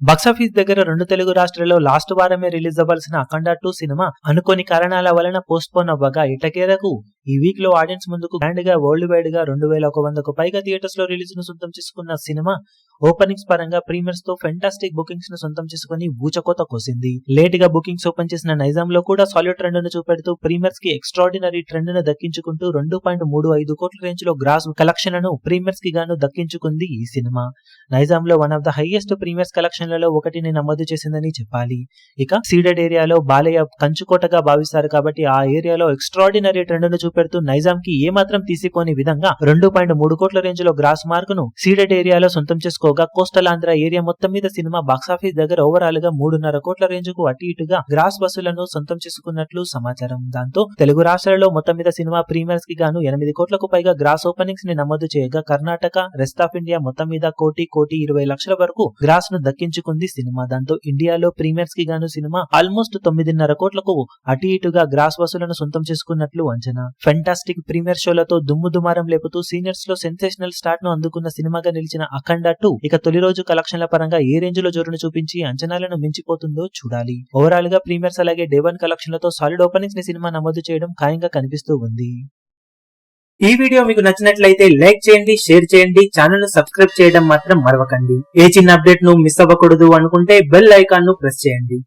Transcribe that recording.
Box office దగ్గర రెండు తెలుగు రాష్ట్రాల్లో లాస్ట్ వారమే రిలీజ్ అవ్వాల్సిన అఖండ 2 సినిమా అనుకోని కారణాల వలన పోస్ట్ పోన్ అవ్వగా ఇటకేరకు ఈ వీక్ లో ఆడియన్స్ ముందుకు గ్రాండ్ గా వరల్డ్ వైడ్ గా 2100కు పైగా థియేటర్స్ లో రిలీజ్ ను సొంతం చేసుకున్న సినిమా ఓపెనింగ్స్ పరంగా ప్రీమియర్స్ తో ఫెంటాస్టిక్ బుకింగ్స్ ను సొంతం చేసుకుని ఊచకోత కోసింది. లేట్ గా బుకింగ్స్ ఓపెన్ చేసిన నైజాం లో కూడా సాలిడ్ ట్రెండ్ ను చూపెడుతూ ప్రీమియర్స్ కి ఎక్స్ట్రాడినరీ ట్రెండ్ ను దక్కించుకుంటూ 2.35 కోట్ల రేంజ్ లో గ్రాస్ కలెక్షన్ ను ప్రీమియర్స్ కి గాను దక్కించుకుంది ఈ సినిమా. నైజాం లో one of the highest premieres కలెక్షన్లలో ఒకటిని నమోదు చేసిందని చెప్పాలి. ఇక సీడెడ్ ఏరియాలో బాలయ్య కంచుకోటగా భావిస్తారు కాబట్టి ఆ ఏరియాలో ఎక్స్ట్రాడినరీ ట్రెండ్ ను చూపెడుతూ నైజాం కి ఏమాత్రం తీసిపోని విధంగా 2.3 కోట్ల రేంజ్ లో గ్రాస్ మార్క్ ను సీడెడ్ ఏరియాలో సొంతం చేసుకోగా కోస్టల్ ఆంధ్ర ఏరియా మొత్తం మీద సినిమా బాక్సాఫీస్ దగ్గర ఓవరాల్ గా 3.5 కోట్ల రేంజ్ కు అటు ఇటుగా గ్రాస్ వసూలను సొంతం చేసుకున్నట్లు సమాచారం. దాంతో తెలుగు రాష్ట్రాలలో మొత్తం మీద సినిమా ప్రీమియర్స్ కి గాను 8 కోట్లకు పైగా గ్రాస్ ఓపెనింగ్స్ ని నమోదు చేయగా కర్ణాటక, రెస్ట్ ఆఫ్ ఇండియా మొత్తం మీద 1,20,00,000 వరకు గ్రాస్ ను దక్కించుకుంది సినిమా. దాంతో ఇండియాలో ప్రీమియర్స్ కి గాను సినిమా ఆల్మోస్ట్ 9.5 కోట్లకు అటు ఇటుగా గ్రాస్ వసూలను సొంతం చేసుకున్నట్లు అంచనా. ఫెంటాస్టిక్ ప్రీమియర్ షోలతో దుమ్ము దుమారం లేపుతూ సీనియర్స్ లో సెన్సేషనల్ స్టార్ట్ ను అందుకున్న సినిమాగా నిలిచిన అఖండ 2 ఇక తొలి రోజు కలెక్షన్ల పరంగా ఏ రేంజ్ లో జోరును చూపించి అంచనాలను మించిపోతుందో చూడాలి. ఓవరాల్ గా ప్రీమియర్స్ అలాగే డే 1 కలెక్షన్లతో సాలిడ్ ఓపెనింగ్స్ ని సినిమా నమోదు చేయడం ఖాయంగా కనిపిస్తూ ఉంది. ఈ వీడియో మీకు నచ్చినట్లయితే లైక్ చేయండి, షేర్ చేయండి, ఛానల్ ను సబ్స్క్రైబ్ చేయడం మాత్రం మరవకండి. ఏ చిన్న అప్డేట్ ను మిస్ అవ్వకూడదు అనుకుంటే బెల్ ఐకాన్ ను ప్రెస్ చేయండి.